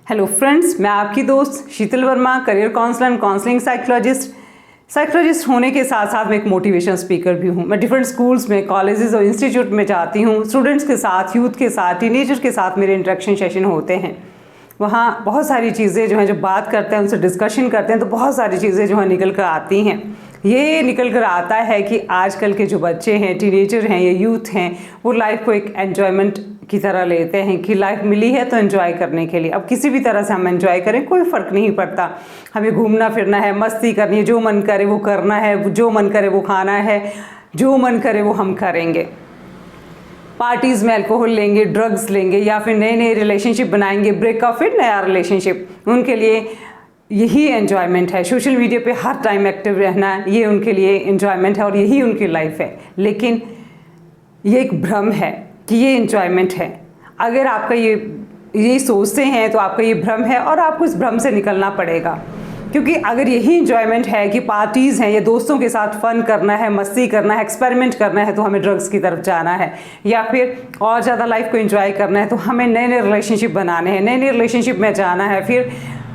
Hello friends, मैं आपकी दोस्त Sheetal Verma, career counsellor and counselling psychologist होने के साथ साथ मैं एक मोटिवेशन स्पीकर भी हूँ। मैं डिफरेंट स्कूल्स में, कॉलेजेस और इंस्टीट्यूट में जाती हूँ। स्टूडेंट्स के साथ, यूथ के साथ, टीनेजर के साथ मेरे इंटरेक्शन सेशन होते हैं। वहाँ बहुत सारी चीज़ें जो हैं, जब बात करते हैं, उनसे डिस्कशन करते हैं, तो बहुत सारी चीज़ें जो है निकल कर आती हैं। ये निकल कर आता है कि आजकल के जो बच्चे हैं, टीनेजर हैं या यूथ हैं, वो लाइफ को एक एन्जॉयमेंट की तरह लेते हैं कि लाइफ मिली है तो एंजॉय करने के लिए। अब किसी भी तरह से हम एंजॉय करें, कोई फ़र्क नहीं पड़ता। हमें घूमना फिरना है, मस्ती करनी है, जो मन करे वो करना है, जो मन करे वो खाना है, जो मन करे वो हम करेंगे। पार्टीज़ में अल्कोहल लेंगे, ड्रग्स लेंगे या फिर नए नए रिलेशनशिप बनाएंगे, ब्रेकअप फिर नया रिलेशनशिप, उनके लिए यही एन्जॉयमेंट है। सोशल मीडिया पे हर टाइम एक्टिव रहना, ये उनके लिए एन्जॉयमेंट है और यही उनकी लाइफ है। लेकिन ये एक भ्रम है कि ये एन्जॉयमेंट है। अगर आपका ये सोचते हैं तो आपका ये भ्रम है और आपको इस भ्रम से निकलना पड़ेगा। क्योंकि अगर यही एन्जॉयमेंट है कि पार्टीज़ हैं या दोस्तों के साथ फ़न करना है, मस्ती करना है, एक्सपेरिमेंट करना है, तो हमें ड्रग्स की तरफ जाना है। या फिर और ज़्यादा लाइफ को एंजॉय करना है तो हमें नए नए रिलेशनशिप बनाने हैं, नए नए रिलेशनशिप में जाना है, फिर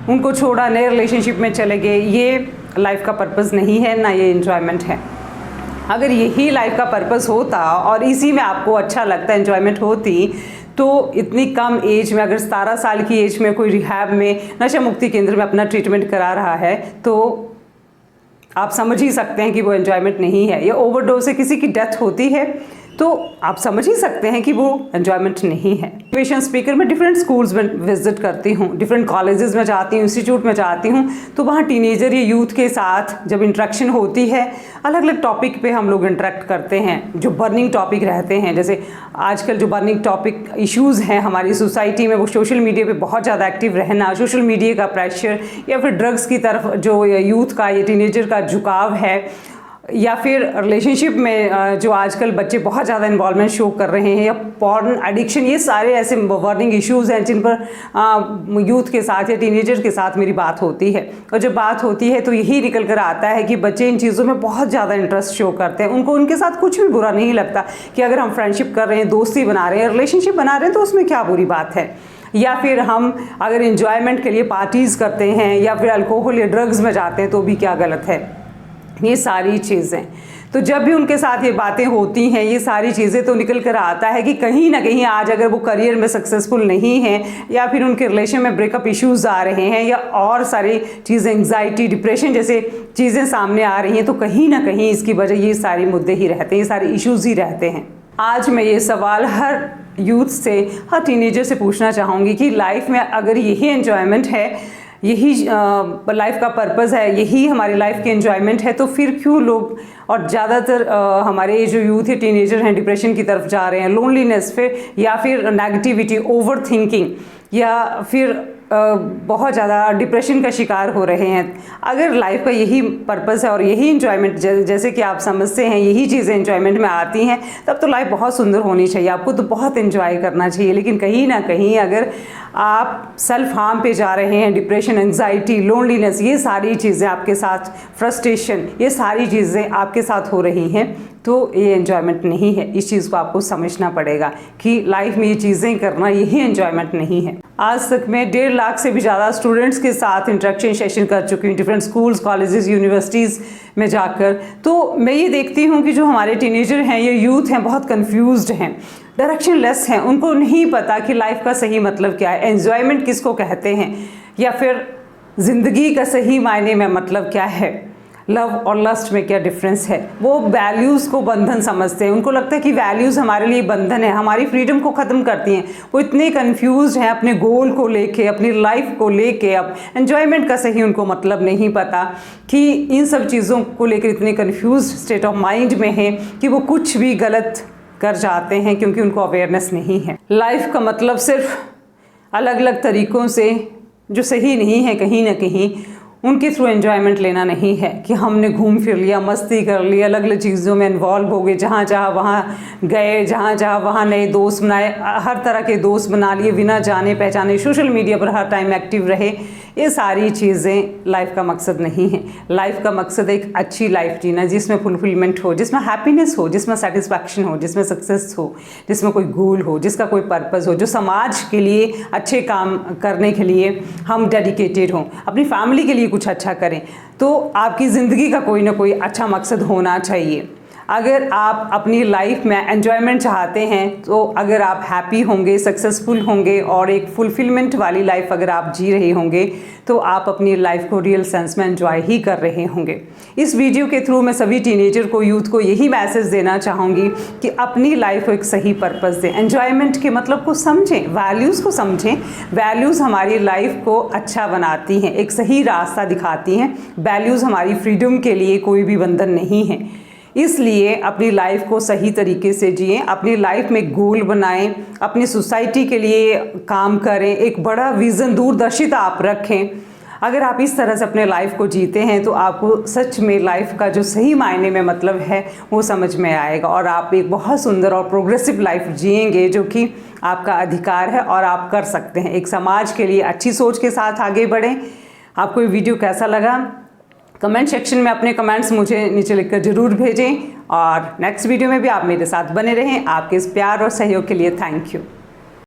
उनको छोड़ा नए रिलेशनशिप में चले गए। ये लाइफ का पर्पज़ नहीं है, ना ये एन्जॉयमेंट है। अगर यही लाइफ का पर्पस होता और इसी में आपको अच्छा लगता, एंजॉयमेंट होती, तो इतनी कम एज में, अगर 17 साल की एज में कोई रिहैब में, नशा मुक्ति केंद्र में अपना ट्रीटमेंट करा रहा है, तो आप समझ ही सकते हैं कि वो एंजॉयमेंट नहीं है। या ओवरडोज से किसी की डेथ होती है तो आप समझ ही सकते हैं कि वो एंजॉयमेंट नहीं है। मोटिवेशन स्पीकर में डिफरेंट स्कूल्स में विजिट करती हूँ, डिफरेंट कॉलेजेस में जाती हूँ, इंस्टीट्यूट में जाती हूँ, तो वहाँ टीनेजर या यूथ के साथ जब इंटरेक्शन होती है, अलग अलग टॉपिक पे हम लोग इंटरेक्ट करते हैं जो बर्निंग टॉपिक रहते हैं। जैसे आजकल जो बर्निंग टॉपिक इश्यूज़ हैं हमारी सोसाइटी में, वो सोशल मीडिया पे बहुत ज़्यादा एक्टिव रहना, सोशल मीडिया का प्रेशर, या फिर ड्रग्स की तरफ जो यूथ का या टीनेजर का झुकाव है, या फिर रिलेशनशिप में जो आजकल बच्चे बहुत ज़्यादा इन्वॉल्वमेंट शो कर रहे हैं, या पॉर्न एडिक्शन, ये सारे ऐसे बर्निंग इश्यूज़ हैं जिन पर यूथ के साथ या टीनेजर के साथ मेरी बात होती है। और जब बात होती है तो यही निकल कर आता है कि बच्चे इन चीज़ों में बहुत ज़्यादा इंटरेस्ट शो करते हैं। उनको उनके साथ कुछ भी बुरा नहीं लगता कि अगर हम फ्रेंडशिप कर रहे हैं, दोस्ती बना रहे हैं, रिलेशनशिप बना रहे हैं, तो उसमें क्या बुरी बात है। या फिर हम अगर इन्जॉयमेंट के लिए पार्टीज़ करते हैं या फिर अल्कोहल या ड्रग्स में जाते हैं तो भी क्या गलत है। ये सारी चीज़ें, तो जब भी उनके साथ ये बातें होती हैं, ये सारी चीज़ें, तो निकल कर आता है कि कहीं ना कहीं आज अगर वो करियर में सक्सेसफुल नहीं हैं, या फिर उनके रिलेशन में ब्रेकअप इश्यूज़ आ रहे हैं, या और सारी चीज़ें, एंग्जाइटी, डिप्रेशन जैसे चीज़ें सामने आ रही हैं, तो कहीं ना कहीं इसकी वजह ये सारे मुद्दे ही रहते हैं, ये सारे इश्यूज़ ही रहते हैं। आज मैं ये सवाल हर यूथ से, हर टीनेजर से पूछना चाहूँगी कि लाइफ में अगर यही एन्जॉयमेंट है, यही लाइफ का पर्पज़ है, यही हमारी लाइफ की एन्जॉयमेंट है, तो फिर क्यों लोग और ज़्यादातर हमारे जो यूथ है, टीनेजर हैं, डिप्रेशन की तरफ जा रहे हैं, लोनलीनेस फिर, या फिर नेगेटिविटी, ओवर थिंकिंग, या फिर बहुत ज़्यादा डिप्रेशन का शिकार हो रहे हैं। अगर लाइफ का यही पर्पस है और यही एंजॉयमेंट, जैसे कि आप समझते हैं, यही चीज़ें एंजॉयमेंट में आती हैं, तब तो लाइफ बहुत सुंदर होनी चाहिए, आपको तो बहुत एंजॉय करना चाहिए। लेकिन कहीं ना कहीं अगर आप सेल्फ हार्म पे जा रहे हैं, डिप्रेशन, एंग्जाइटी, लोनलीनेस, ये सारी चीज़ें आपके साथ, फ्रस्ट्रेशन, ये सारी चीज़ें आपके साथ हो रही हैं, तो ये एन्जॉयमेंट नहीं है। इस चीज़ को आपको समझना पड़ेगा कि लाइफ में ये चीज़ें करना, यही एन्जॉयमेंट नहीं है। आज तक मैं 1.5 लाख से भी ज़्यादा स्टूडेंट्स के साथ इंटरेक्शन सेशन कर चुकी हूँ, डिफरेंट स्कूल्स, कॉलेजेस, यूनिवर्सिटीज़ में जाकर। तो मैं ये देखती हूँ कि जो हमारे टीनेजर हैं, ये यूथ हैं, बहुत कन्फ्यूज्ड हैं, डायरेक्शन लेस हैं। उनको नहीं पता कि लाइफ का सही मतलब क्या है, एन्जॉयमेंट किसको कहते हैं, या फिर ज़िंदगी का सही मायने में मतलब क्या है, लव और लस्ट में क्या डिफरेंस है। वो वैल्यूज़ को बंधन समझते हैं, उनको लगता है कि वैल्यूज़ हमारे लिए बंधन है, हमारी फ्रीडम को ख़त्म करती हैं। वो इतने कंफ्यूज्ड हैं अपने गोल को लेके, अपनी लाइफ को लेके। अब एन्जॉयमेंट का सही उनको मतलब नहीं पता कि इन सब चीज़ों को लेकर इतने कंफ्यूज्ड स्टेट ऑफ माइंड में है कि वो कुछ भी गलत कर जाते हैं, क्योंकि उनको अवेयरनेस नहीं है। लाइफ का मतलब सिर्फ अलग अलग तरीक़ों से जो सही नहीं है, कहीं ना कहीं उनके थ्रू एन्जॉयमेंट लेना नहीं है कि हमने घूम फिर लिया, मस्ती कर ली, अलग अलग चीज़ों में इन्वॉल्व हो गए, जहाँ चाहा वहाँ गए, जहाँ चाहा वहाँ नए दोस्त बनाए, हर तरह के दोस्त बना लिए बिना जाने पहचाने, सोशल मीडिया पर हर टाइम एक्टिव रहे। ये सारी चीज़ें लाइफ का मकसद नहीं है। लाइफ का मकसद एक अच्छी लाइफ जीना जिसमें फुलफिलमेंट हो, जिसमें हैप्पीनेस हो, जिसमें सेटिस्फैक्शन हो, जिसमें सक्सेस हो, जिसमें कोई गोल हो, जिसका कोई पर्पस हो, जो समाज के लिए अच्छे काम करने के लिए हम डेडिकेटेड हों, अपनी फैमिली के लिए कुछ अच्छा करें। तो आपकी ज़िंदगी का कोई ना कोई अच्छा मकसद होना चाहिए। अगर आप अपनी लाइफ में एन्जॉयमेंट चाहते हैं, तो अगर आप हैप्पी होंगे, सक्सेसफुल होंगे और एक फुलफिलमेंट वाली लाइफ अगर आप जी रहे होंगे, तो आप अपनी लाइफ को रियल सेंस में एंजॉय ही कर रहे होंगे। इस वीडियो के थ्रू मैं सभी टीनेजर को, यूथ को यही मैसेज देना चाहूँगी कि अपनी लाइफ को एक सही पर्पस दें, एन्जॉयमेंट के मतलब को समझें, वैल्यूज़ को समझें। वैल्यूज़ हमारी लाइफ को अच्छा बनाती हैं, एक सही रास्ता दिखाती हैं। वैल्यूज़ हमारी फ्रीडम के लिए कोई भी बंधन नहीं है। इसलिए अपनी लाइफ को सही तरीके से जिएं, अपनी लाइफ में गोल बनाएं, अपनी सोसाइटी के लिए काम करें, एक बड़ा विज़न, दूरदर्शिता आप रखें। अगर आप इस तरह से अपने लाइफ को जीते हैं तो आपको सच में लाइफ का जो सही मायने में मतलब है वो समझ में आएगा और आप एक बहुत सुंदर और प्रोग्रेसिव लाइफ जिएंगे, जो कि आपका अधिकार है और आप कर सकते हैं। एक समाज के लिए अच्छी सोच के साथ आगे बढ़ें। आपको ये वीडियो कैसा लगा? कमेंट सेक्शन में अपने कमेंट्स मुझे नीचे लिखकर ज़रूर भेजें और नेक्स्ट वीडियो में भी आप मेरे साथ बने रहें। आपके इस प्यार और सहयोग के लिए थैंक यू।